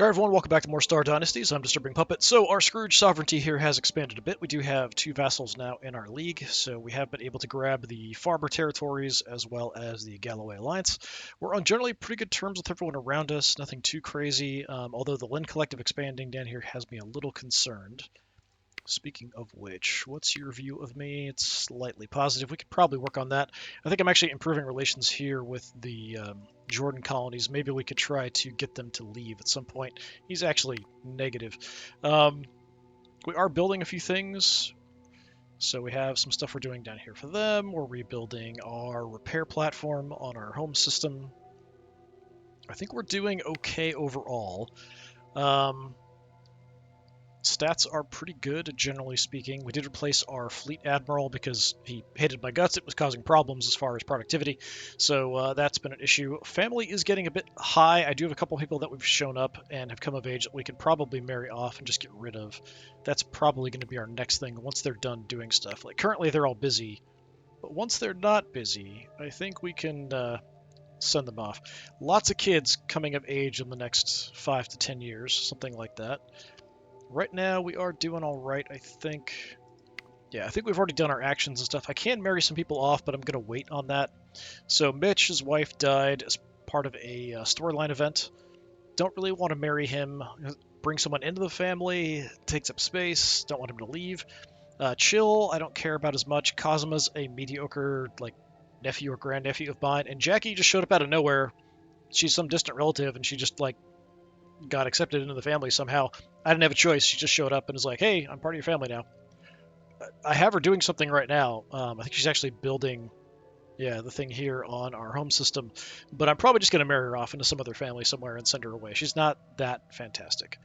Alright everyone, welcome back to more Star Dynasties. I'm DisturbingPuppet. So our Scrooge sovereignty here has expanded a bit. We do have 2 vassals now in our league, so we have been able to grab the Farmer territories as well as the Galloway Alliance. We're on generally pretty good terms with everyone around us, nothing too crazy, although the Lin Collective expanding down here has me a little concerned. Speaking of which, what's your view of me? It's slightly positive. We could probably work on that. I think I'm actually improving relations here with the Jordan colonies. Maybe we could try to get them to leave at some point. He's actually negative. We are building a few things. So we have some stuff we're doing down here for them. We're rebuilding our repair platform on our home system. I think we're doing okay overall. Stats are pretty good, generally speaking. We did replace our fleet admiral because he hated my guts. It was causing problems as far as productivity, so that's been an issue. Family is getting a bit high. I do have a couple people that we've shown up and have come of age that we can probably marry off and just get rid of. That's probably going to be our next thing once they're done doing stuff. Like, currently they're all busy, but once they're not busy, I think we can send them off. Lots of kids coming of age in the next 5 to 10 years, something like that. Right now, we are doing all right, I think. Yeah, I think we've already done our actions and stuff. I can marry some people off, but I'm going to wait on that. So Mitch, his wife, died as part of a storyline event. Don't really want to marry him. Bring someone into the family. Takes up space. Don't want him to leave. Chill, I don't care about as much. Kazuma's a mediocre, like, nephew or grandnephew of mine. And Jackie just showed up out of nowhere. She's some distant relative, and she just, like, got accepted into the family somehow. I didn't have a choice. She just showed up and was like, hey, I'm part of your family now. I have her doing something right now. I think she's actually building, the thing here on our home system. But I'm probably just going to marry her off into some other family somewhere and send her away. She's not that fantastic.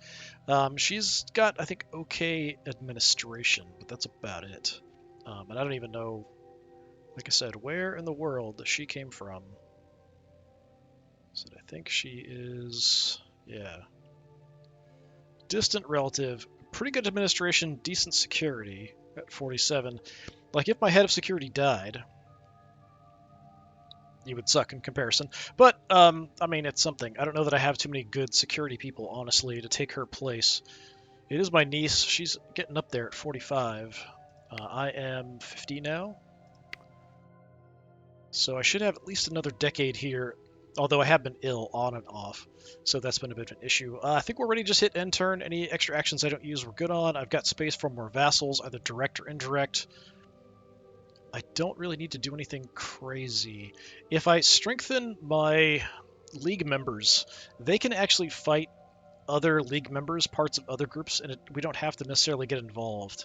She's got, I think, okay administration, but that's about it. And I don't even know, like I said, where in the world she came from. So I think she is... Yeah. Distant relative, pretty good administration, decent security at 47. Like, if my head of security died, he would suck in comparison. But, I mean, it's something. I don't know that I have too many good security people, honestly, to take her place. It is my niece. She's getting up there at 45. I am 50 now. So I should have at least another decade here, although I have been ill on and off, so that's been a bit of an issue. I think we're ready to just hit end turn. Any extra actions I don't use, we're good on. I've got space for more vassals, either direct or indirect. I don't really need to do anything crazy. If I strengthen my league members, they can actually fight other league members, parts of other groups, and we don't have to necessarily get involved.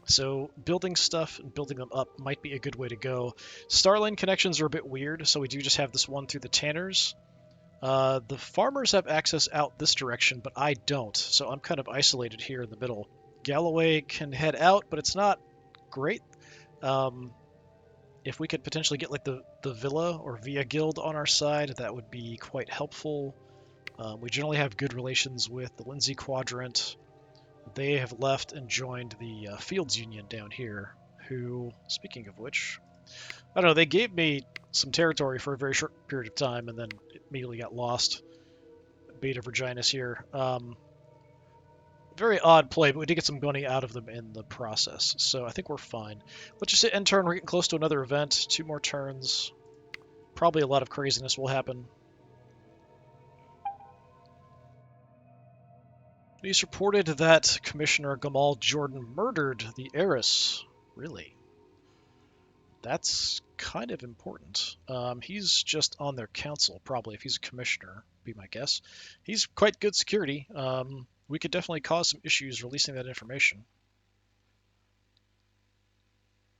So building stuff and building them up might be a good way to go. Starline connections are a bit weird, so we do just have this one through the Tanners. The farmers have access out this direction, but I don't, so I'm kind of isolated here in the middle. Galloway can head out, but it's not great. If we could potentially get like the Villa or Via Guild on our side, that would be quite helpful. We generally have good relations with the Lindsay Quadrant. They have left and joined the Fields Union down here, who, speaking of which, I don't know, they gave me some territory for a very short period of time and then immediately got lost. Beta Virginis here. Very odd play, but we did get some money out of them in the process, so I think we're fine. Let's just hit end turn. We're getting close to another event. 2 more turns. Probably a lot of craziness will happen. Police reported that Commissioner Gamal Jordan murdered the heiress. Really? That's kind of important. He's just on their council, probably, if he's a commissioner, be my guess. He's quite good security. We could definitely cause some issues releasing that information.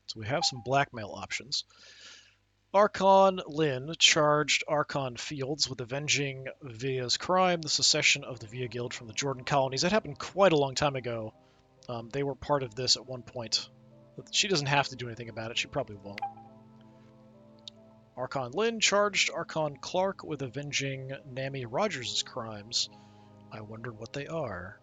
So we have some blackmail options. Archon Lin charged Archon Fields with avenging Via's crime, the secession of the Via Guild from the Jordan colonies. That happened quite a long time ago. They were part of this at one point. She doesn't have to do anything about it. She probably won't. Archon Lin charged Archon Clark with avenging Nami Rogers' crimes. I wonder what they are.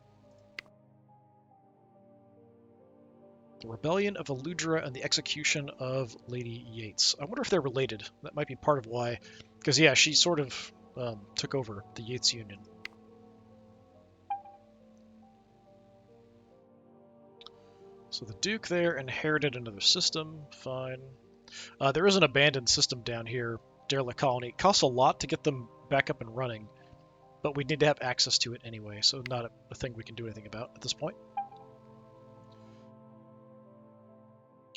The Rebellion of Eludra and the Execution of Lady Yates. I wonder if they're related. That might be part of why. Because, yeah, she sort of took over the Yates Union. So the Duke there inherited another system. Fine. There is an abandoned system down here, Derelict Colony. It costs a lot to get them back up and running, but we need to have access to it anyway, so not a thing we can do anything about at this point.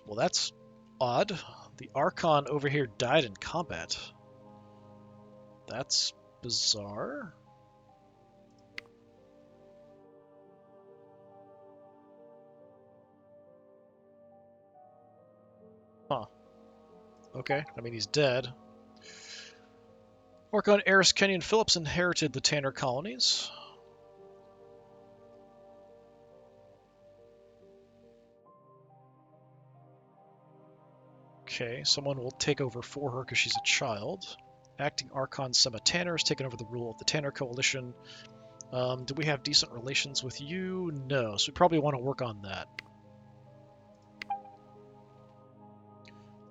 Well, that's odd. The Archon over here died in combat. That's bizarre. Huh. Okay, I mean, he's dead. Archon heiress Kenyon Phillips inherited the Tanner colonies. Okay, someone will take over for her because she's a child. Acting Archon Sema Tanner has taken over the rule of the Tanner Coalition. Do we have decent relations with you? No, so we probably want to work on that.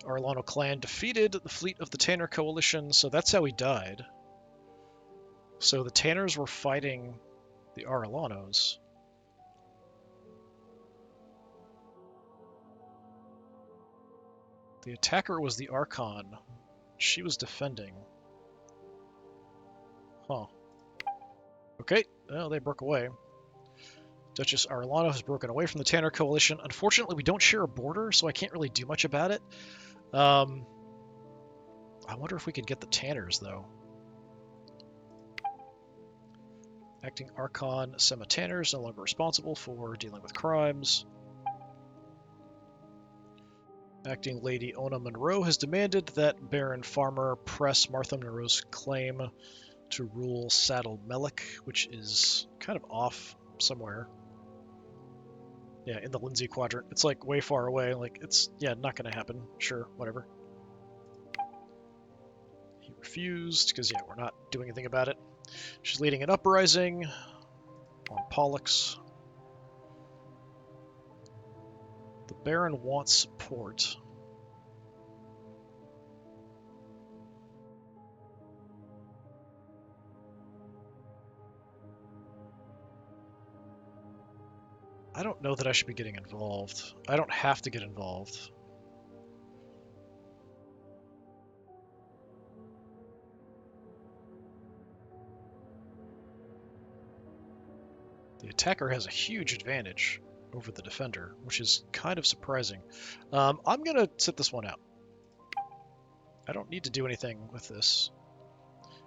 Arlano clan defeated the fleet of the Tanner Coalition, so that's how he died. So the Tanners were fighting the Arlanos. The attacker was the Archon. She was defending. Huh. Okay, well, they broke away. Duchess Arlano has broken away from the Tanner Coalition. Unfortunately, we don't share a border, so I can't really do much about it. I wonder if we could get the Tanners, though. Acting Archon Sema Tanner is no longer responsible for dealing with crimes. Acting Lady Ona Monroe has demanded that Baron Farmer press Martha Monroe's claim to rule Saddle Melek, which is kind of off somewhere. Yeah, in the Lindsay Quadrant. It's like way far away. Like, it's, yeah, not going to happen. Sure, whatever. He refused, because, yeah, we're not doing anything about it. She's leading an uprising on Pollux. The Baron wants support. I don't know that I should be getting involved. I don't have to get involved. The attacker has a huge advantage over the defender, which is kind of surprising. I'm going to sit this one out. I don't need to do anything with this.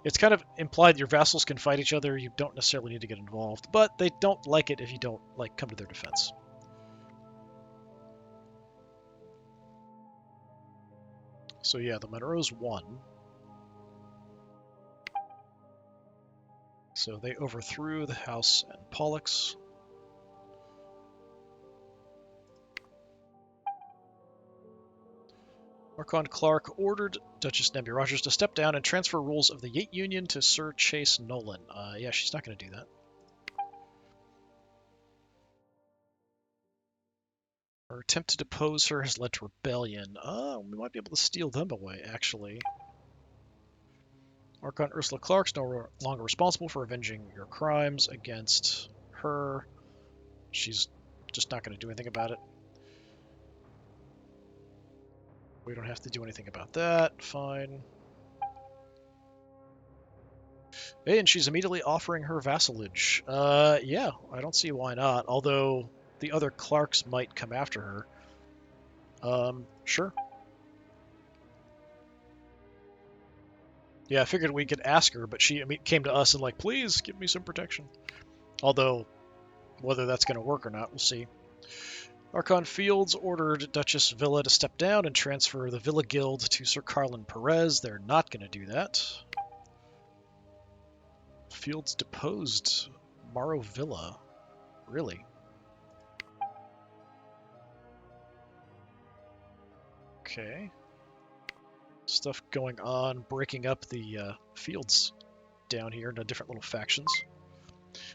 It's kind of implied your vassals can fight each other. You don't necessarily need to get involved, but they don't like it if you don't come to their defense. So yeah, the Monroes won. So they overthrew the house and Pollux. Archon Clark ordered Duchess Nemby Rogers to step down and transfer rules of the Yate Union to Sir Chase Nolan. Yeah, she's not going to do that. Our attempt to depose her has led to rebellion. We might be able to steal them away, actually. Archon Ursula Clark's no longer responsible for avenging your crimes against her. She's just not going to do anything about it. We don't have to do anything about that. Fine. Hey, and she's immediately offering her vassalage. Yeah, I don't see why not, although the other Clarks might come after her. Sure. Yeah, I figured we could ask her, but she came to us and like, please give me some protection. Although, whether that's going to work or not, we'll see. Archon Fields ordered Duchess Villa to step down and transfer the Villa Guild to Sir Carlin Perez. They're not going to do that. Fields deposed Morrow Villa. Really? Okay. Stuff going on, breaking up the fields down here into different little factions.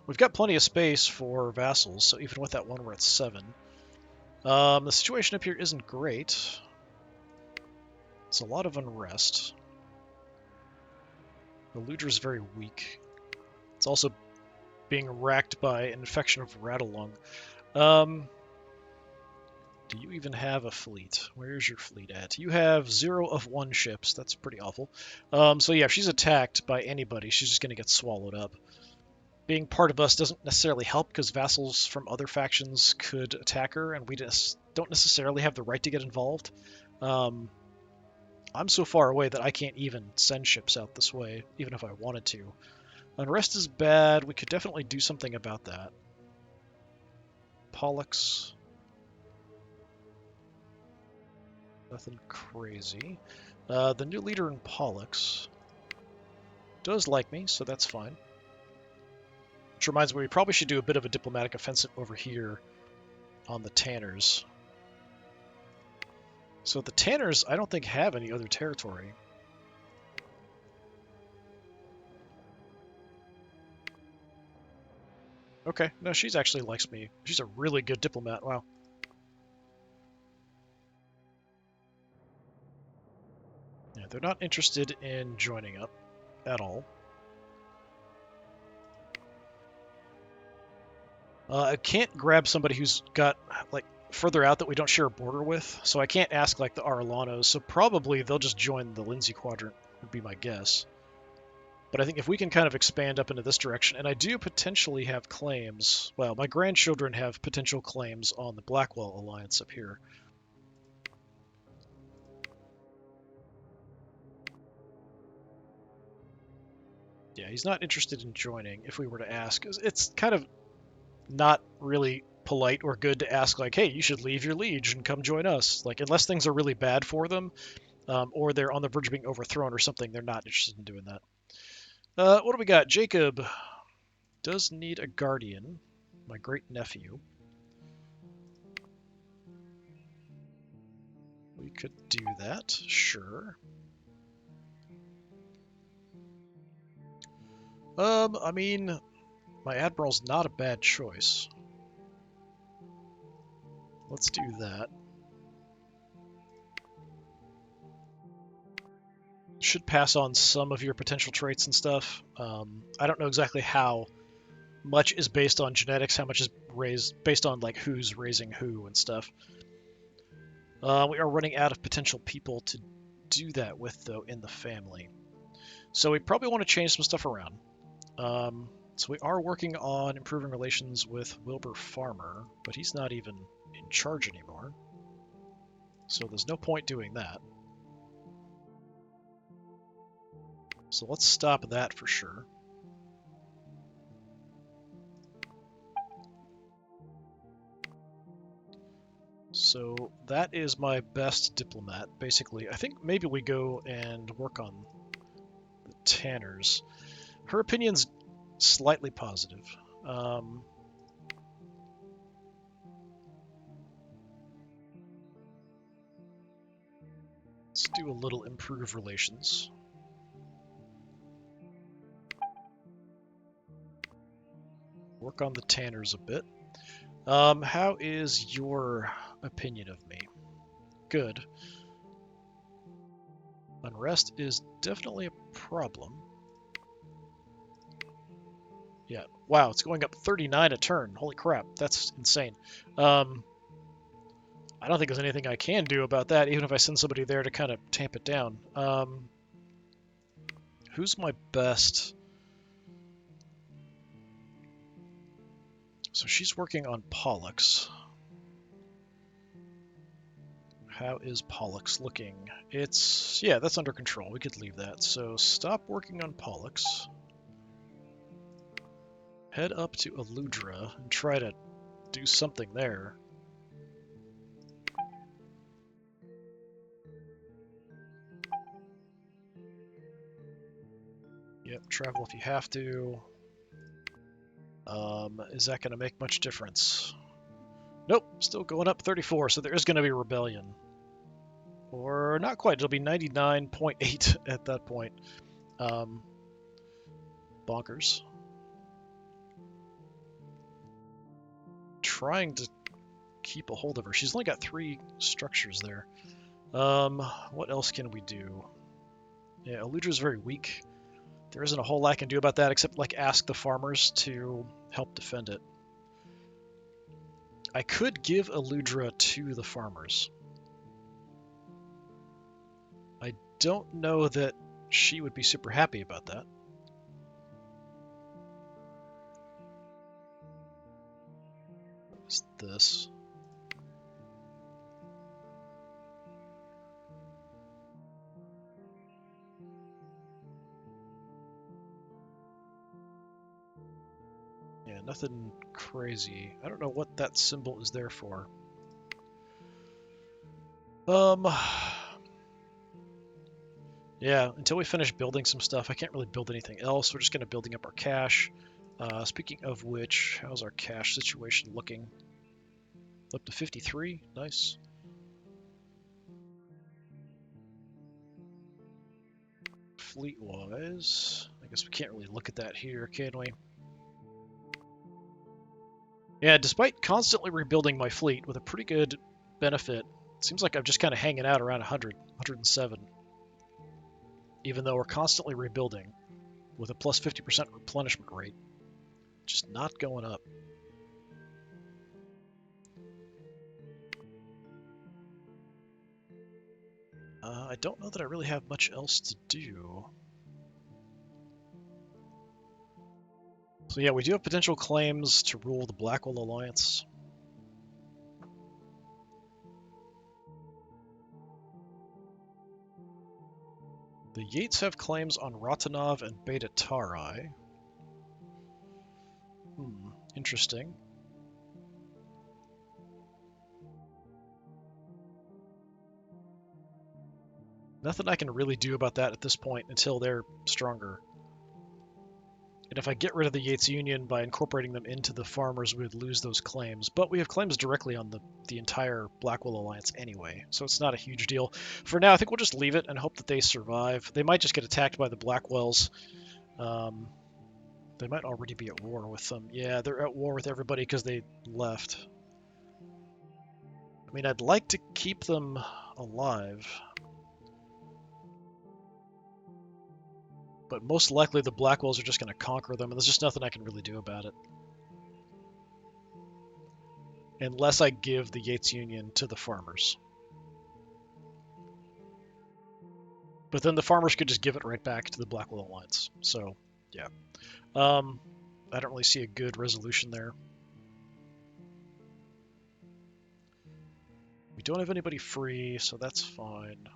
We've got plenty of space for vassals, so even with that one, we're at 7. The situation up here isn't great. It's a lot of unrest. The Ludra's very weak. It's also being racked by an infection of Rattlelung. Do you even have a fleet? Where's your fleet at? You have 0 of 1 ships. That's pretty awful. So yeah, if she's attacked by anybody, she's just going to get swallowed up. Being part of us doesn't necessarily help because vassals from other factions could attack her, and we just don't necessarily have the right to get involved. I'm so far away that I can't even send ships out this way, even if I wanted to. Unrest is bad. We could definitely do something about that. Pollux. Nothing crazy. The new leader in Pollux does like me, so that's fine. Which reminds me, we probably should do a bit of a diplomatic offensive over here on the Tanners. So the Tanners, I don't think, have any other territory. Okay, no, she's actually likes me. She's a really good diplomat, wow. Yeah, they're not interested in joining up at all. I can't grab somebody who's got, like, further out that we don't share a border with, so I can't ask, like, the Arlanos, so probably they'll just join the Lindsay Quadrant, would be my guess. But I think if we can kind of expand up into this direction, and I do potentially have claims, well, my grandchildren have potential claims on the Blackwell Alliance up here. Yeah, he's not interested in joining, if we were to ask. It's kind of not really polite or good to ask, like, hey, you should leave your liege and come join us. Like, unless things are really bad for them, or they're on the verge of being overthrown or something, they're not interested in doing that. What do we got? Jacob does need a guardian, my great-nephew. We could do that, sure. I mean, my admiral's not a bad choice. Let's do that. Should pass on some of your potential traits and stuff. I don't know exactly how much is based on genetics, how much is based on like who's raising who and stuff. We are running out of potential people to do that with, though, in the family. So we probably want to change some stuff around. So we are working on improving relations with Wilbur Farmer, but he's not even in charge anymore. So there's no point doing that. So let's stop that for sure. So that is my best diplomat, basically. I think maybe we go and work on the Tanners. Her opinion's slightly positive. Let's do a little improve relations. Work on the Tanners a bit. How is your opinion of me? Good. Unrest is definitely a problem. Yeah, wow, it's going up 39 a turn. Holy crap, that's insane. I don't think there's anything I can do about that, even if I send somebody there to kind of tamp it down. Who's my best? So she's working on Pollux. How is Pollux looking? Yeah, that's under control. We could leave that. So stop working on Pollux. Head up to Aludra and try to do something there. Yep, travel if you have to. Is that going to make much difference? Nope, still going up 34, so there is going to be a rebellion. Or not quite, it'll be 99.8 at that point. Bonkers. Trying to keep a hold of her. She's only got 3 structures there. What else can we do? Yeah, Eludra's very weak. There isn't a whole lot I can do about that except like ask the farmers to help defend it. I could give Eludra to the farmers. I don't know that she would be super happy about that. What is this? Yeah, nothing crazy. I don't know what that symbol is there for. Yeah, until we finish building some stuff, I can't really build anything else. We're just going to building up our cash. Speaking of which, how's our cash situation looking? Up to 53. Nice. Fleet-wise, I guess we can't really look at that here, can we? Yeah, despite constantly rebuilding my fleet with a pretty good benefit, it seems like I'm just kind of hanging out around 100, 107. Even though we're constantly rebuilding with a plus 50% replenishment rate. Just not going up. I don't know that I really have much else to do. So yeah, we do have potential claims to rule the Blackwell Alliance. The Yates have claims on Rotanov and Beta Tarai. Interesting. Nothing I can really do about that at this point until they're stronger. And if I get rid of the Yates Union by incorporating them into the farmers, we would lose those claims. But we have claims directly on the entire Blackwell Alliance anyway, so it's not a huge deal. For now, I think we'll just leave it and hope that they survive. They might just get attacked by the Blackwells. They might already be at war with them. Yeah, they're at war with everybody because they left. I mean, I'd like to keep them alive. But most likely the Blackwells are just going to conquer them, and there's just nothing I can really do about it. Unless I give the Yates Union to the farmers. But then the farmers could just give it right back to the Blackwell Alliance. So, yeah. I don't really see a good resolution there. We don't have anybody free, so that's fine.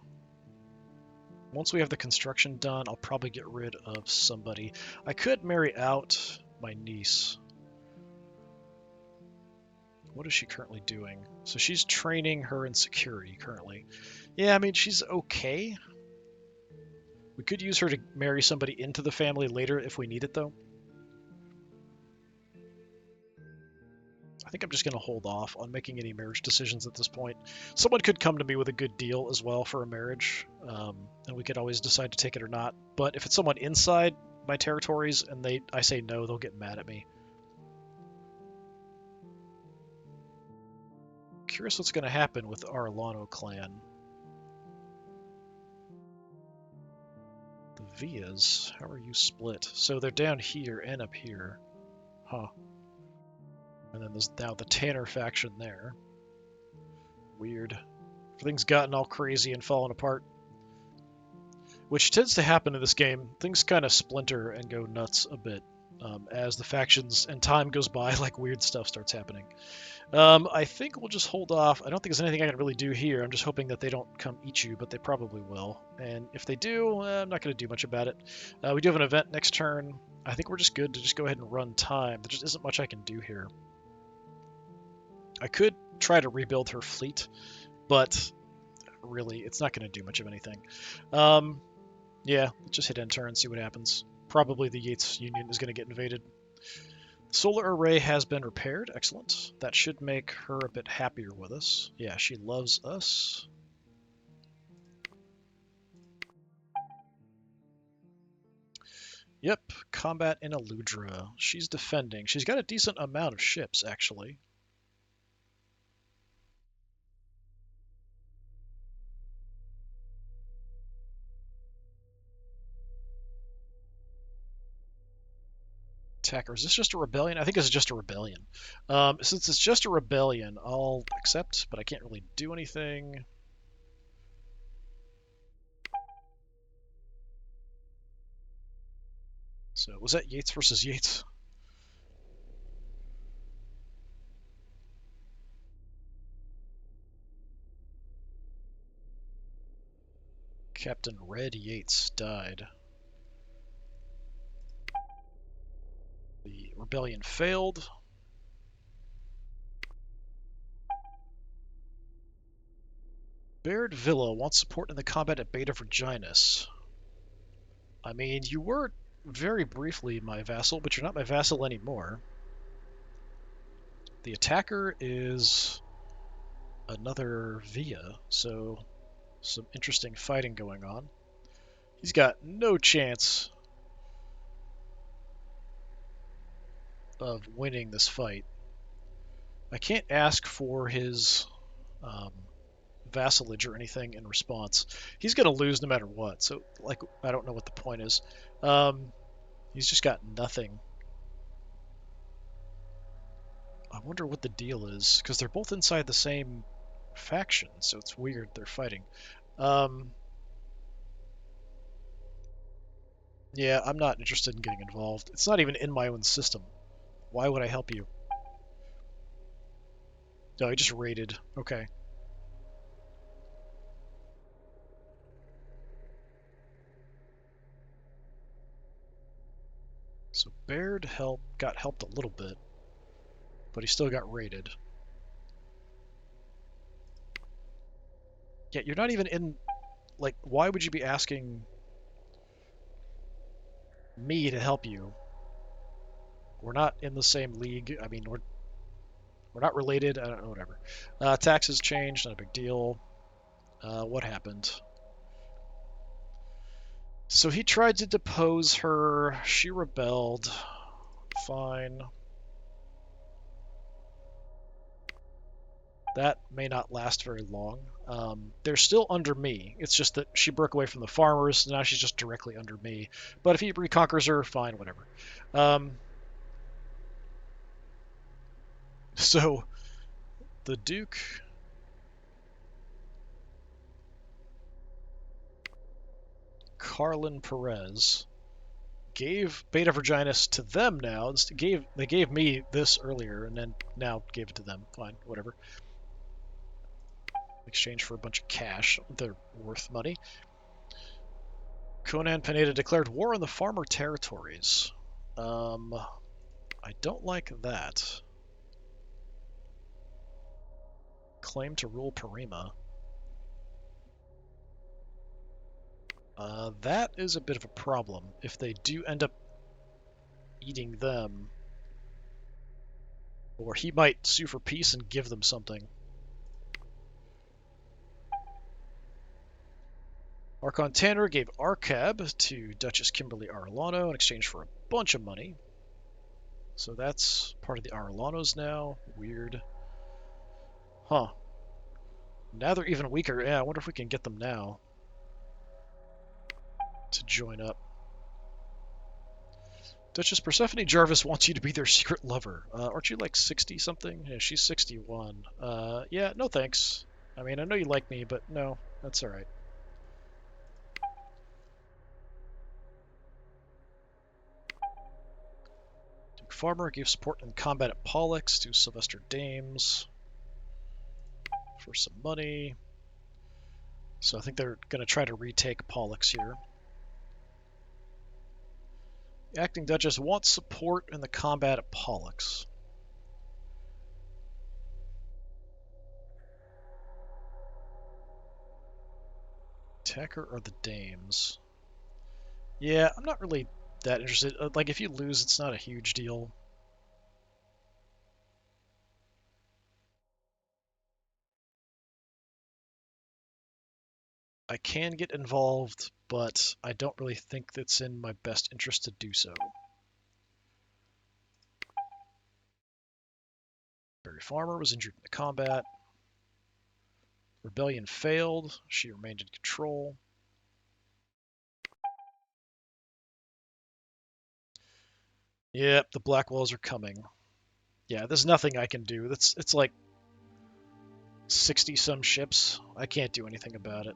Once we have the construction done, I'll probably get rid of somebody. I could marry out my niece. What is she currently doing? So she's training her in security currently. Yeah, I mean, she's okay. We could use her to marry somebody into the family later if we need it, though. I think I'm just going to hold off on making any marriage decisions at this point. Someone could come to me with a good deal as well for a marriage, and we could always decide to take it or not. But if it's someone inside my territories and I say no, they'll get mad at me. Curious what's going to happen with our Alano clan. The Vias, how are you split? So they're down here and up here. Huh. And then there's now the Tanner faction there. Weird. Everything's gotten all crazy and fallen apart. Which tends to happen in this game. Things kind of splinter and go nuts a bit as the factions and time goes by, like weird stuff starts happening. I think we'll just hold off. I don't think there's anything I can really do here. I'm just hoping that they don't come eat you, but they probably will. And if they do, I'm not going to do much about it. We do have an event next turn. I think we're just good to just go ahead and run time. There just isn't much I can do here. I could try to rebuild her fleet, but really, it's not going to do much of anything. Yeah, let's just hit end turn and see what happens. Probably the Yates Union is going to get invaded. The solar array has been repaired. Excellent. That should make her a bit happier with us. Yeah, she loves us. Yep, combat in Eludra. She's defending. She's got a decent amount of ships, actually. attacker. Is this just a rebellion? I think this is just a rebellion. Since it's just a rebellion, I'll accept, but I can't really do anything. So was that Yates versus Yates? Captain Red Yates died. The rebellion failed. Baird Villa wants support in the combat at Beta Virginis. I mean, you were very briefly my vassal, but you're not my vassal anymore. The attacker is another Via, so some interesting fighting going on. He's got no chance of winning this fight. I can't ask for his vassalage or anything in response. He's going to lose no matter what, so like I don't know what the point is. He's just got nothing. I wonder what the deal is, because they're both inside the same faction, so it's weird they're fighting. Yeah, I'm not interested in getting involved. It's not even in my own system. Why would I help you? No, I just raided. Okay. So Baird got helped a little bit, but he still got raided. Yeah, you're not even in... Like, why would you be asking me to help you? We're not in the same league. I mean, we're not related. I don't know, whatever. Taxes changed, not a big deal. What happened? So he tried to depose her. She rebelled. Fine. That may not last very long. They're still under me. It's just that she broke away from the farmers. Now she's just directly under me. But if he reconquers her, fine, whatever. So the Duke... Carlin Perez gave Beta Virginis to them now. They gave me this earlier and then now gave it to them. Fine, whatever. In exchange for a bunch of cash. They're worth money. Conan Pineda declared war on the farmer territories. I don't like that. Claim to rule Parima. That is a bit of a problem. If they do end up eating them, or he might sue for peace and give them something. Archon Tanner gave Arcab to Duchess Kimberly Arellano in exchange for a bunch of money. So that's part of the Arellanos now. Weird. Huh. Now they're even weaker. Yeah, I wonder if we can get them now to join up. Duchess Persephone Jarvis wants you to be their secret lover. Aren't you like 60-something? Yeah, she's 61. Yeah, no thanks. I mean, I know you like me, but no, that's alright. Duke Farmer gave support in combat at Pollux to Sylvester Dames for some money. So I think they're going to try to retake Pollux here. The Acting Duchess wants support in the combat at Pollux. Attacker or the Dames? Yeah, I'm not really that interested. Like, if you lose, it's not a huge deal. I can get involved, but I don't really think it's in my best interest to do so. Barry Farmer was injured in the combat. Rebellion failed. She remained in control. Yep, the black walls are coming. Yeah, there's nothing I can do. It's like 60 some ships. I can't do anything about it.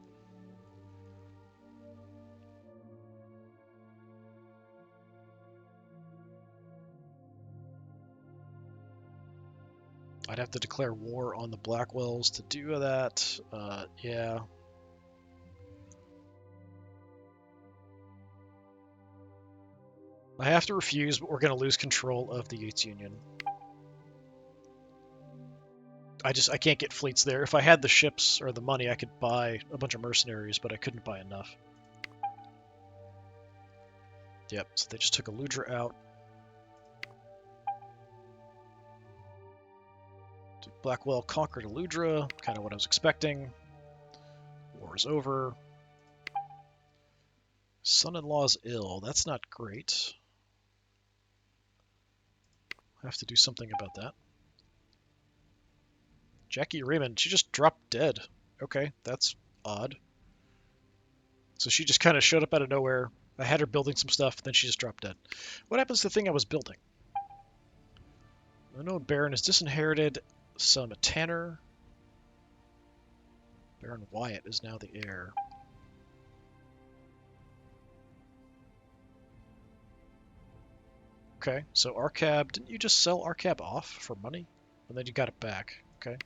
I'd have to declare war on the Blackwells to do that. Yeah. I have to refuse, but we're going to lose control of the Yates Union. I can't get fleets there. If I had the ships or the money, I could buy a bunch of mercenaries, but I couldn't buy enough. Yep, so they just took Aludra out. Blackwell conquered Aludra, kind of what I was expecting. War is over. Son-in-law's ill. That's not great. I have to do something about that. Jackie Raymond, she just dropped dead. Okay, that's odd. So she just kind of showed up out of nowhere. I had her building some stuff, then she just dropped dead. What happens to the thing I was building? Unknown Baron is disinherited. Son of Tanner. Baron Wyatt is now the heir. Okay, so Arcab, didn't you just sell Arcab off for money? And then you got it back. Okay.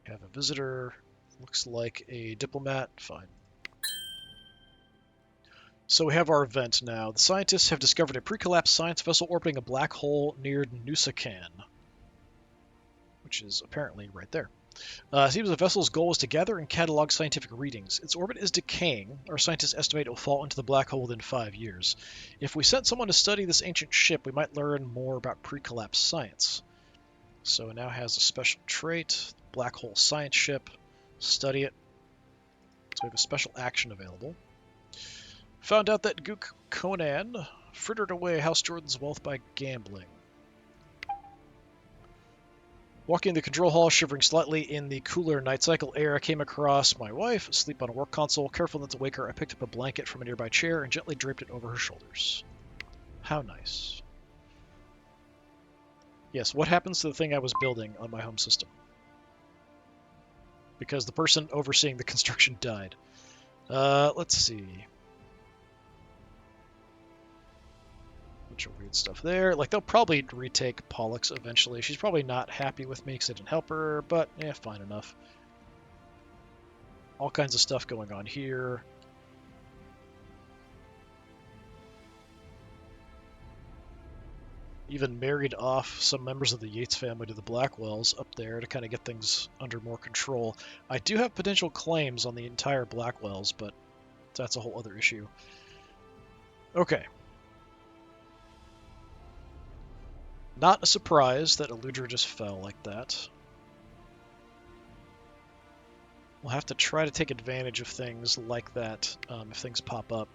You have a visitor. Looks like a diplomat. Fine. So we have our event now. The scientists have discovered a pre-collapsed science vessel orbiting a black hole near Nusakan, which is apparently right there. It seems the vessel's goal is to gather and catalog scientific readings. Its orbit is decaying. Our scientists estimate it will fall into the black hole within 5 years. If we sent someone to study this ancient ship, we might learn more about pre-collapse science. So it now has a special trait, black hole science ship. Study it. So we have a special action available. Found out that Gook Conan frittered away House Jordan's wealth by gambling. Walking in the control hall, shivering slightly in the cooler night cycle air, I came across my wife, asleep on a work console. Careful not to wake her, I picked up a blanket from a nearby chair and gently draped it over her shoulders. How nice. Yes, what happens to the thing I was building on my home system? Because the person overseeing the construction died. Let's see. Bunch of weird stuff there. Like, they'll probably retake Pollux eventually. She's probably not happy with me because I didn't help her, but fine enough. All kinds of stuff going on here. Even married off some members of the Yates family to the Blackwells up there to kind of get things under more control. I do have potential claims on the entire Blackwells, but that's a whole other issue. Okay. Not a surprise that Aludra just fell like that. We'll have to try to take advantage of things like that if things pop up.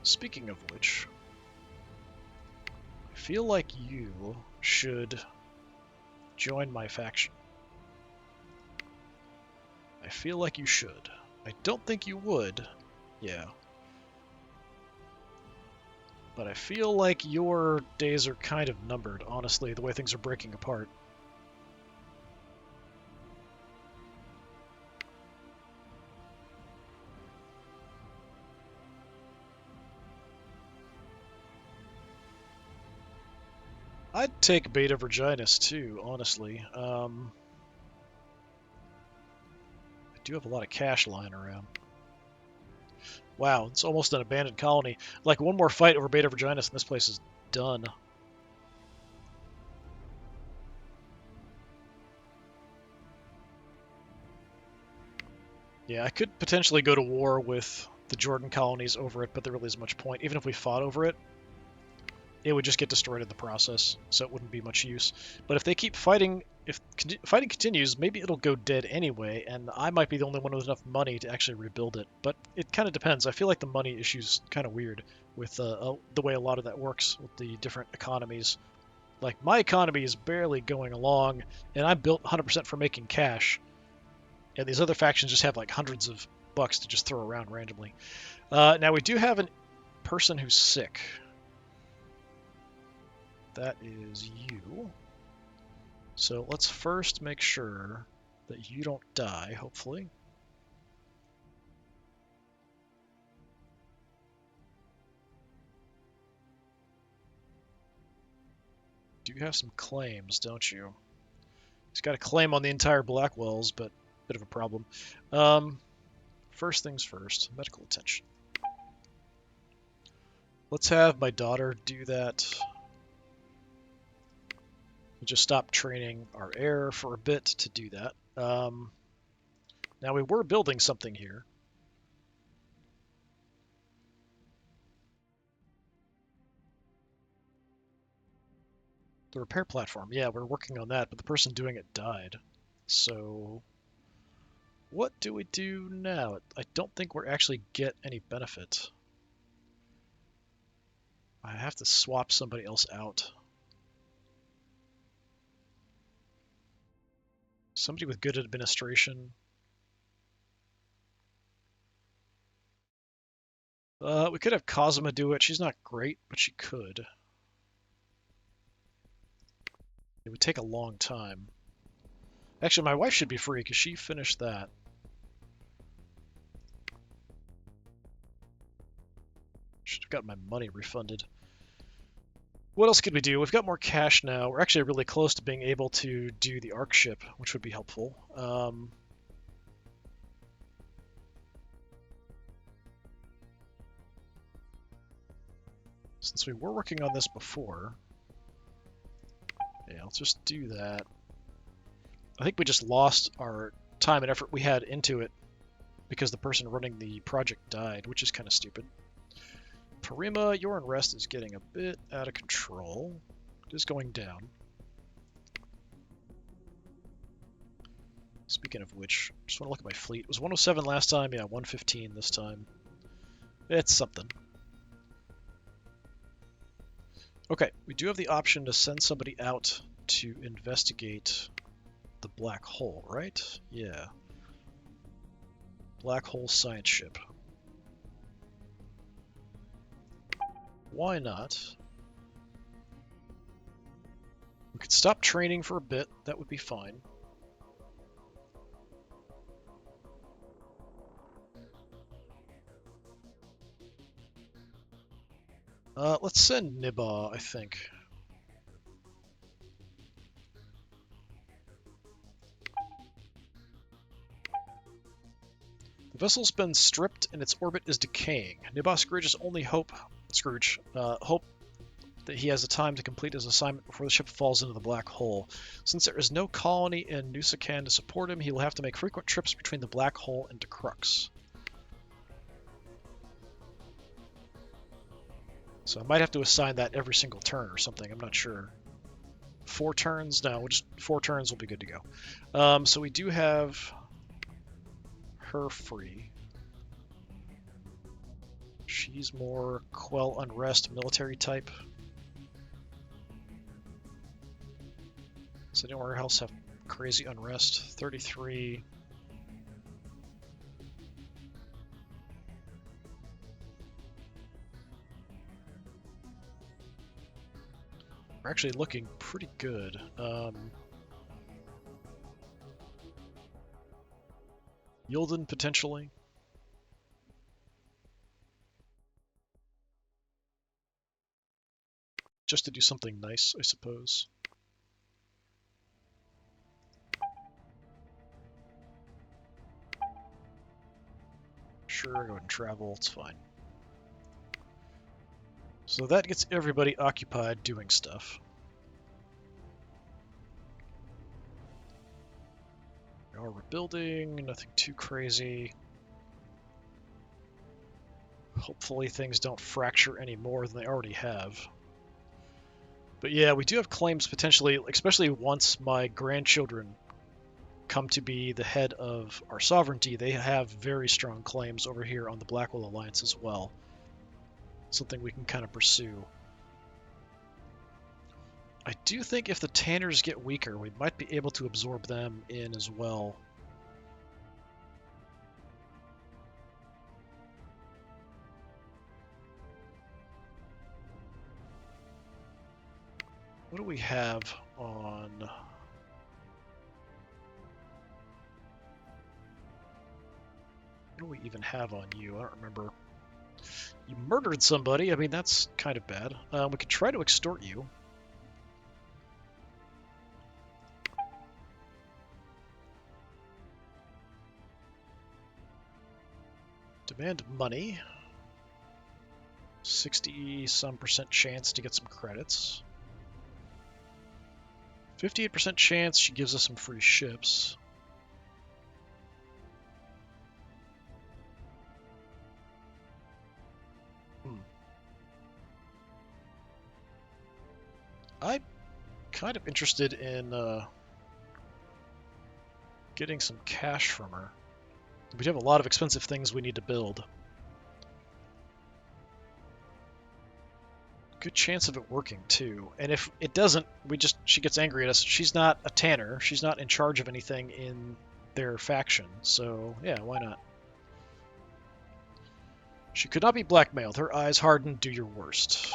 Speaking of which, I feel like you should join my faction. I feel like you should. I don't think you would. Yeah. But I feel like your days are kind of numbered, honestly, the way things are breaking apart. I'd take Beta Virginis too, honestly. I do have a lot of cash lying around. Wow, it's almost an abandoned colony. Like, one more fight over Beta Virginis and this place is done. Yeah, I could potentially go to war with the Jordan colonies over it, but there really isn't much point. Even if we fought over it, it would just get destroyed in the process, so it wouldn't be much use. But if they keep fighting, if fighting continues, maybe it'll go dead anyway, and I might be the only one with enough money to actually rebuild it. But it kind of depends. I feel like the money issue's kind of weird with the way a lot of that works with the different economies. Like, my economy is barely going along, and I'm built 100% for making cash, and these other factions just have like hundreds of bucks to just throw around randomly. Now we do have a person who's sick. That is you. So let's first make sure that you don't die, hopefully. You do have some claims, don't you? He's got a claim on the entire Blackwells, but a bit of a problem. First things first, medical attention. Let's have my daughter do that. We'll just stop training our heir for a bit to do that. Now we were building something here. The repair platform. Yeah, we're working on that, but the person doing it died. So what do we do now? I don't think we're actually get any benefit. I have to swap somebody else out. Somebody with good administration. We could have Cosima do it. She's not great, but she could. It would take a long time. Actually, my wife should be free because she finished that. Should have got my money refunded. What else could we do? We've got more cash now. We're actually really close to being able to do the Ark ship, which would be helpful. Since we were working on this before, yeah, let's just do that. I think we just lost our time and effort we had into it because the person running the project died, which is kind of stupid. Parima, your unrest is getting a bit out of control. It is going down. Speaking of which, just want to look at my fleet. It was 107 last time, yeah, 115 this time. It's something. Okay, we do have the option to send somebody out to investigate the black hole, right? Yeah. Black hole science ship. Why not? We could stop training for a bit. That would be fine. Let's send Nibba, I think. The vessel's been stripped and its orbit is decaying. Nibba Scrooge's only hope that he has the time to complete his assignment before the ship falls into the black hole. Since there is no colony in Nusakan to support him, he will have to make frequent trips between the black hole and Crux. So I might have to assign that every single turn or something, I'm not sure. 4 turns? No, just 4 turns will be good to go. So we do have her free. She's more quell unrest military type. Does anywhere else have crazy unrest? 33. We're actually looking pretty good. Yilden, potentially. Just to do something nice, I suppose. Sure, go ahead and travel, it's fine. So that gets everybody occupied doing stuff. We're rebuilding, nothing too crazy. Hopefully things don't fracture any more than they already have. But yeah, we do have claims potentially, especially once my grandchildren come to be the head of our sovereignty, they have very strong claims over here on the Blackwell Alliance as well. Something we can kind of pursue. I do think if the Tanners get weaker, we might be able to absorb them in as well. What do we have on... What do we even have on you? I don't remember. You murdered somebody. I mean, that's kind of bad. We could try to extort you. Demand money. 60-some% chance to get some credits. 58% chance she gives us some free ships. I'm kind of interested in getting some cash from her. We have a lot of expensive things we need to build. Good chance of it working too. And if it doesn't, she gets angry at us. She's not a tanner. She's not in charge of anything in their faction. So yeah, why not? She could not be blackmailed. Her eyes hardened. Do your worst.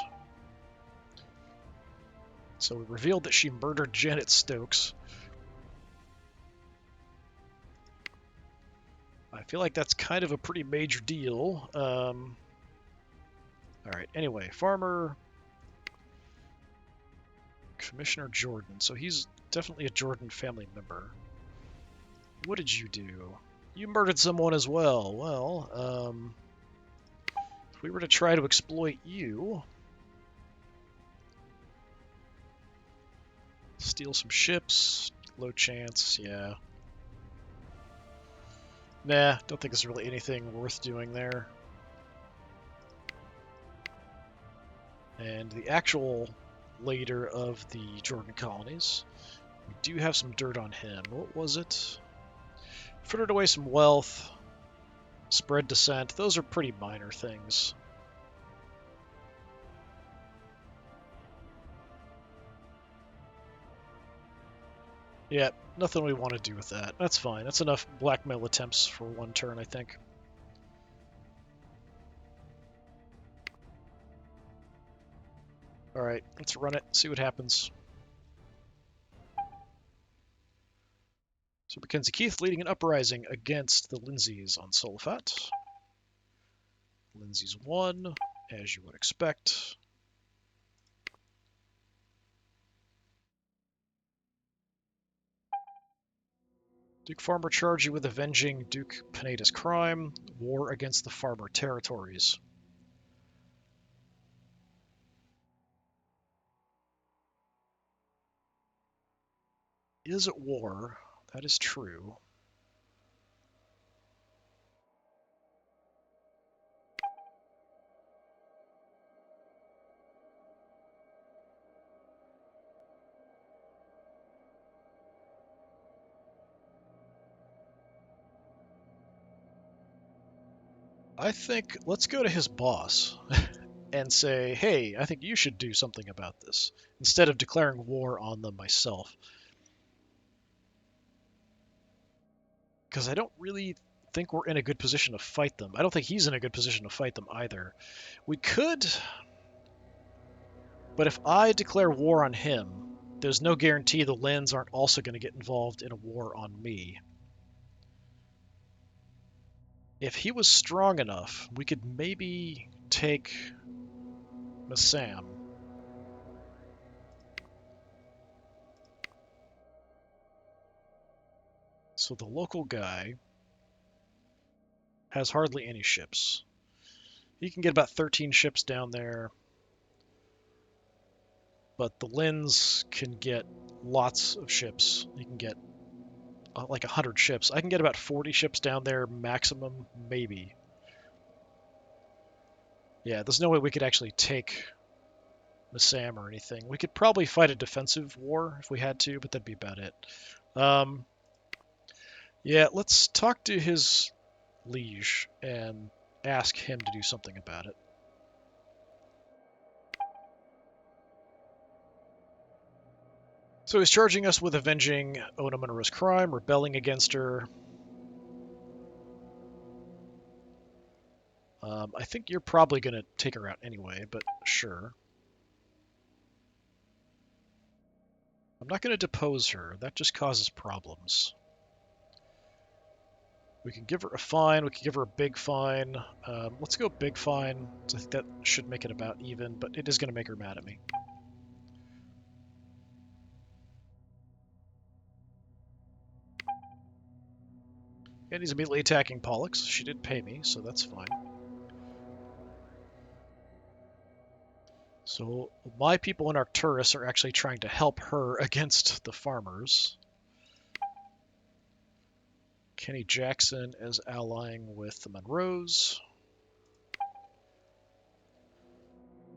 So we revealed that she murdered Janet Stokes. I feel like that's kind of a pretty major deal. Alright, anyway, Farmer... Commissioner Jordan. So he's definitely a Jordan family member. What did you do? You murdered someone as well. Well, if we were to try to exploit you... Steal some ships. Low chance, yeah. Nah, don't think there's really anything worth doing there. And the actual leader of the Jordan colonies, we do have some dirt on him. What was it? Frittered away some wealth, spread descent. Those are pretty minor things. Yeah, nothing we want to do with that. That's fine. That's enough blackmail attempts for one turn, I think. Alright, let's run it, see what happens. So Mackenzie Keith leading an uprising against the Lindsays on Solifat. Lindsay's won, as you would expect. Duke Farmer charge you with avenging Duke Pineda's crime. War against the Farmer territories. Is at war. That is true. I think let's go to his boss and say, hey, I think you should do something about this, instead of declaring war on them myself. Because I don't really think we're in a good position to fight them. I don't think he's in a good position to fight them either. We could, but if I declare war on him, there's no guarantee the Lins aren't also going to get involved in a war on me. If he was strong enough, we could maybe take Massam. So the local guy has hardly any ships. He can get about 13 ships down there, but the Lins can get lots of ships. He can get like 100 ships. I can get about 40 ships down there maximum, maybe. Yeah, there's no way we could actually take Massam or anything. We could probably fight a defensive war if we had to, but that'd be about it. Yeah, let's talk to his liege and ask him to do something about it. So he's charging us with avenging Ona Monroe's crime, rebelling against her. I think you're probably going to take her out anyway, but sure. I'm not going to depose her. That just causes problems. We can give her a fine. We can give her a big fine. Let's go big fine. I think that should make it about even, but it is going to make her mad at me. And he's immediately attacking Pollux. She did pay me, so that's fine. So my people in Arcturus are actually trying to help her against the farmers. Kenny Jackson is allying with the Monroes.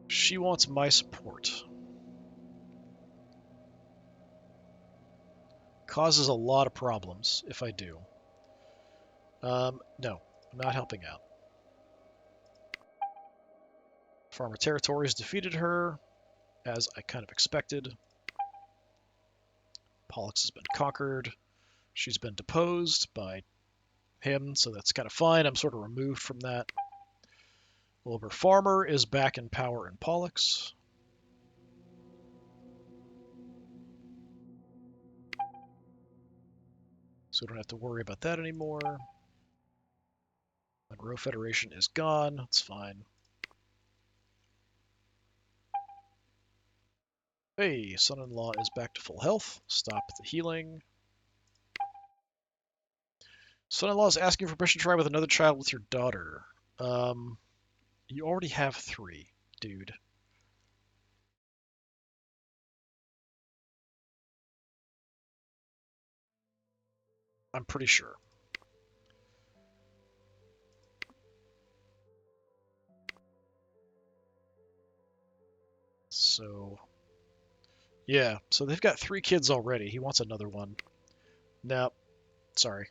She wants my support. Causes a lot of problems if I do. No, I'm not helping out. Farmer Territories defeated her, as I kind of expected. Pollux has been conquered. She's been deposed by him, so that's kind of fine. I'm sort of removed from that. Wilbur Farmer is back in power in Pollux. So we don't have to worry about that anymore. Monroe Federation is gone. That's fine. Hey, son-in-law is back to full health. Stop the healing. Son-in-law is asking for permission to try with another child with your daughter. You already have 3, dude. I'm pretty sure. So, yeah. So they've got 3 kids already. He wants another one. Nope. Sorry.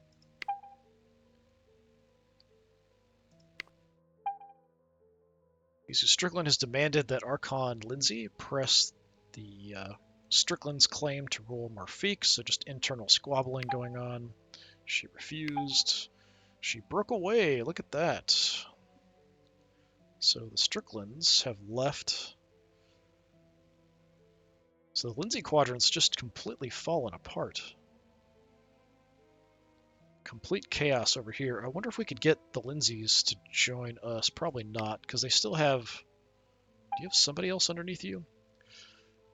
Strickland has demanded that Archon Lindsay press the Strickland's claim to rule Marfique, so just internal squabbling going on. She refused. She broke away. Look at that. So the Stricklands have left. So the Lindsay quadrant's just completely fallen apart. Complete chaos over here. I wonder if we could get the Lindsays to join us. Probably not, because they still have... Do you have somebody else underneath you?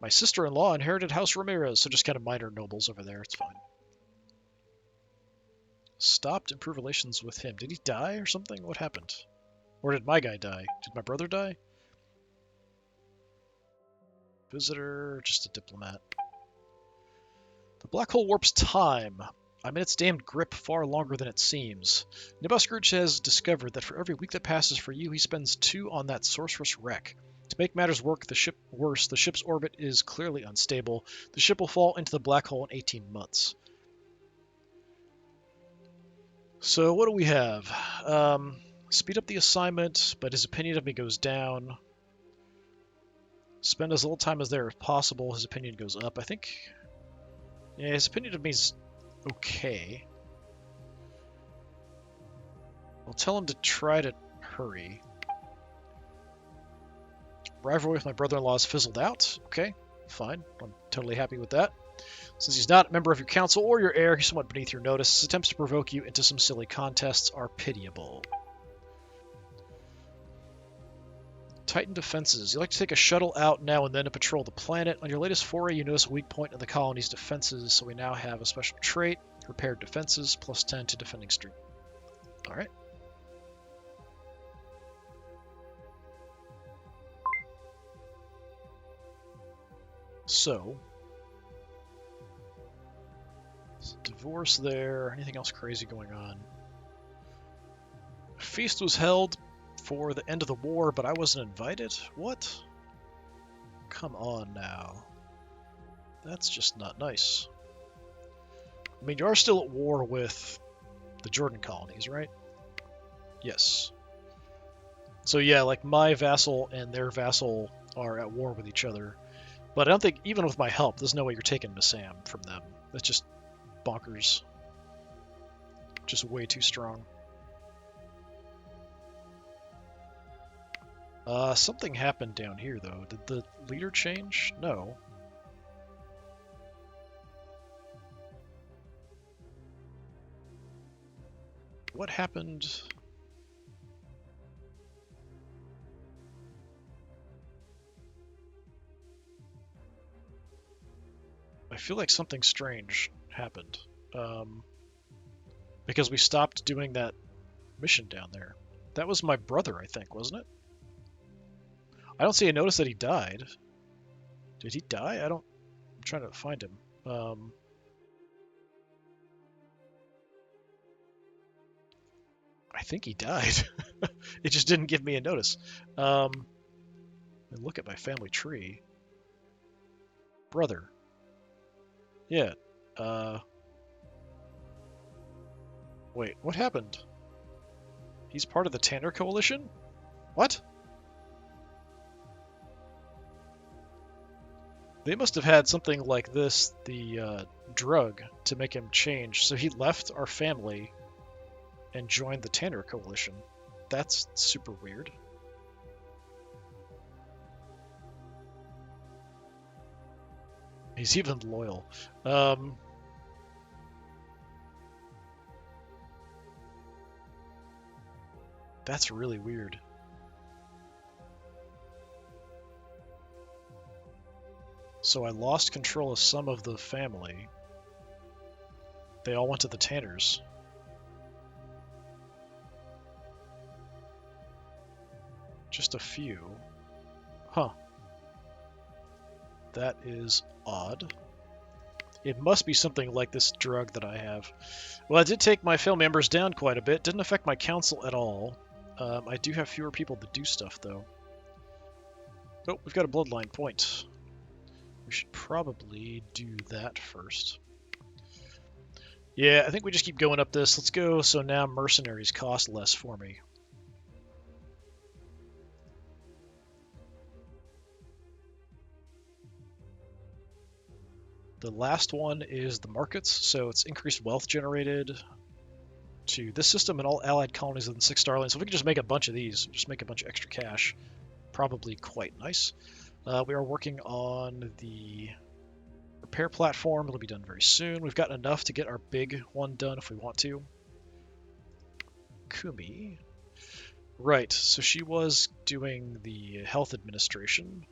My sister-in-law inherited House Ramirez, so just kind of minor nobles over there. It's fine. Stopped improve relations with him. Did he die or something? What happened? Or did my guy die? Did my brother die? Visitor, just a diplomat. The black hole warps time. I'm in its damned grip far longer than it seems. Niboscrooge has discovered that for every week that passes for you, he spends 2 on that sorceress wreck. To make matters worse, the ship's orbit is clearly unstable. The ship will fall into the black hole in 18 months. So what do we have? Speed up the assignment, but his opinion of me goes down. Spend as little time as there as possible. His opinion goes up. I think... Yeah, his opinion of me is okay. I'll tell him to try to hurry. Rivalry with my brother-in-law has fizzled out. Okay, fine. I'm totally happy with that. Since he's not a member of your council or your heir, he's somewhat beneath your notice. His attempts to provoke you into some silly contests are pitiable. Titan defenses. You like to take a shuttle out now and then to patrol the planet. On your latest foray, you notice a weak point in the colony's defenses, so we now have a special trait. Repaired defenses, plus 10 to defending streak. Alright. So, divorce there. Anything else crazy going on? A feast was held for the end of the war, but I wasn't invited? What? Come on now. That's just not nice. I mean, you are still at war with the Jordan colonies, right? Yes. So yeah, like my vassal and their vassal are at war with each other. But I don't think, even with my help, there's no way you're taking Massam from them. That's just bonkers. Just way too strong. Something happened down here, though. Did the leader change? No. what happened? I feel like something strange happened. Because we stopped doing that mission down there. That was my brother, I think, wasn't it? I don't see a notice that he died. Did he die? I'm trying to find him. I think he died. It just didn't give me a notice. And look at my family tree. Brother. Yeah. Wait, what happened? He's part of the Tanner Coalition? What? They must have had something like this, the drug, to make him change. So he left our family and joined the Tanner Coalition. That's super weird. He's even loyal. That's really weird. So I lost control of some of the family. They all went to the Tanners. Just a few. Huh. That is odd. It must be something like this drug that I have. Well, I did take my family members down quite a bit. Didn't affect my council at all. I do have fewer people to do stuff, though. Oh, we've got a bloodline point. We should probably do that first. Yeah, I think we just keep going up this. Let's go. So now mercenaries cost less for me. The last one is the markets, so it's increased wealth generated to this system and all allied colonies within 6 star lanes. So if we can just make a bunch of these, just make a bunch of extra cash, probably quite nice. We are working on the repair platform. It'll be done very soon. We've got enough to get our big one done if we want to. Kumi. Right, so she was doing the health administration.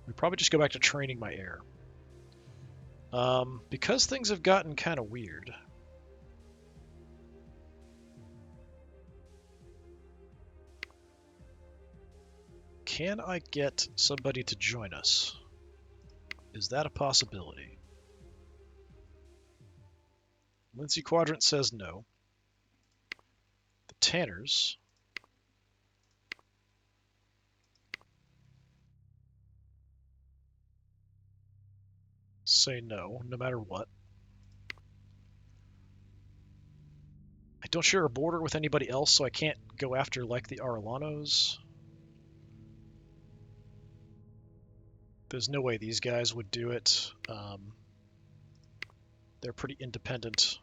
We probably just go back to training my heir. Because things have gotten kind of weird. Can I get somebody to join us? Is that a possibility? Lindsay Quadrant says no. The Tanners say no, no matter what. I don't share a border with anybody else, so I can't go after, like, the Arlanos. There's no way these guys would do it. They're pretty independent.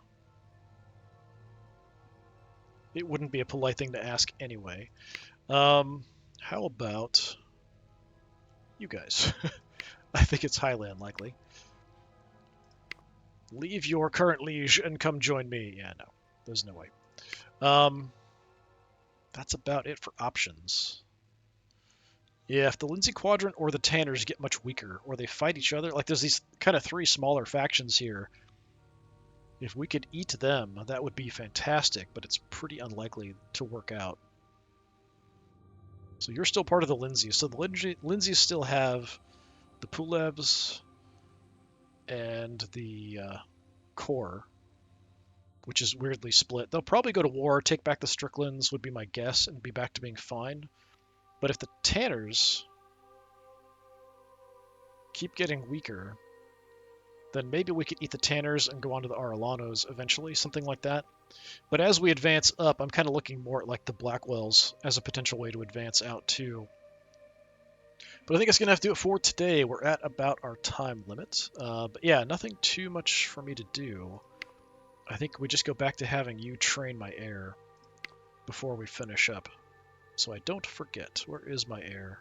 It wouldn't be a polite thing to ask anyway. How about you guys? I think it's highly unlikely. Leave your current liege and come join me. Yeah, no. There's no way. That's about it for options. Yeah, if the Lindsay Quadrant or the Tanners get much weaker, or they fight each other, like there's these kind of 3 smaller factions here. If we could eat them, that would be fantastic, but it's pretty unlikely to work out. So you're still part of the Lindsays. So the Lindsays still have the Pulebs and the core, which is weirdly split. They'll probably go to war, take back the Stricklands would be my guess, and be back to being fine. But if the Tanners keep getting weaker, then maybe we could eat the Tanners and go on to the Arlanos eventually, something like that. But as we advance up, I'm kind of looking more at like the Blackwells as a potential way to advance out too. But I think it's going to have to do it for today. We're at about our time limit. But yeah, nothing too much for me to do. I think we just go back to having you train my heir before we finish up. So I don't forget. Where is my heir?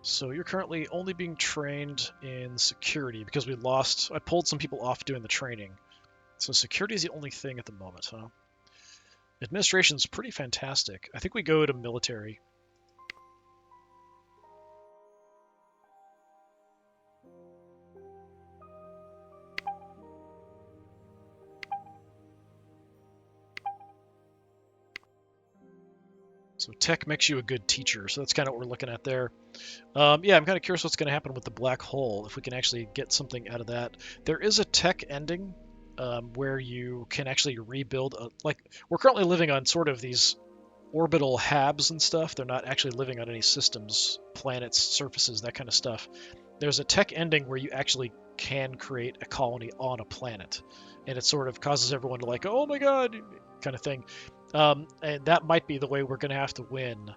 So you're currently only being trained in security because I pulled some people off doing the training. So security is the only thing at the moment, huh? Administration's pretty fantastic. I think we go to military. So tech makes you a good teacher, so that's kind of what we're looking at there. Yeah, I'm kind of curious what's going to happen with the black hole, if we can actually get something out of that. There is a tech ending where you can actually rebuild, like, we're currently living on sort of these orbital habs and stuff. They're not actually living on any systems, planets, surfaces, that kind of stuff. There's a tech ending where you actually can create a colony on a planet, and it sort of causes everyone to like, oh my god, kind of thing. And that might be the way we're going to have to win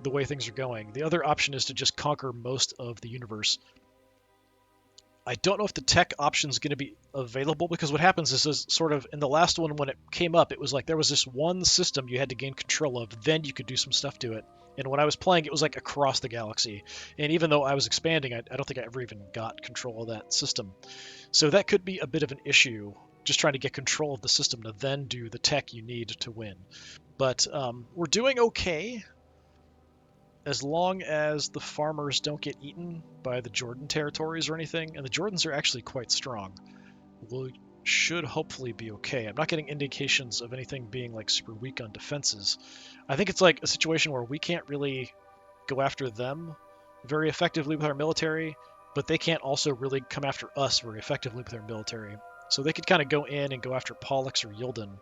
the way things are going. The other option is to just conquer most of the universe. I don't know if the tech option is going to be available because what happens is sort of in the last one when it came up, it was like there was this one system you had to gain control of, then you could do some stuff to it. And when I was playing, it was like across the galaxy. And even though I was expanding, I don't think I ever even got control of that system. So that could be a bit of an issue, just trying to get control of the system to then do the tech you need to win. But we're doing okay as long as the farmers don't get eaten by the Jordan territories or anything, and the Jordans are actually quite strong, we should hopefully be okay. I'm not getting indications of anything being like super weak on defenses. I think it's like a situation where we can't really go after them very effectively with our military, but they can't also really come after us very effectively with our military. So they could kind of go in and go after Pollux or Yilden,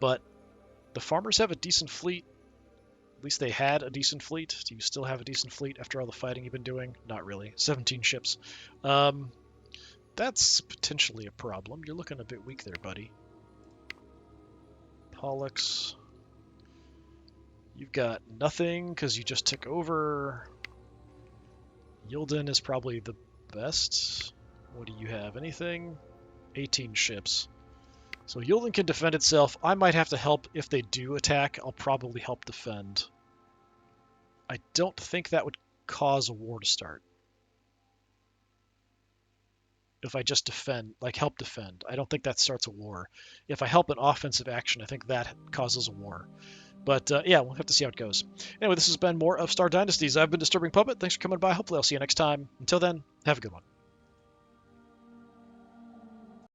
but the farmers have a decent fleet. At least they had a decent fleet. Do you still have a decent fleet after all the fighting you've been doing? Not really. 17 ships. That's potentially a problem. You're looking a bit weak there, buddy. Pollux. You've got nothing because you just took over. Yilden is probably the best. What do you have? Anything? 18 ships. So Yilden can defend itself. I might have to help if they do attack. I'll probably help defend. I don't think that would cause a war to start. If I just defend, like help defend, I don't think that starts a war. If I help an offensive action, I think that causes a war. But yeah, we'll have to see how it goes. Anyway, this has been more of Star Dynasties. I've been Disturbing Puppet. Thanks for coming by. Hopefully I'll see you next time. Until then, have a good one.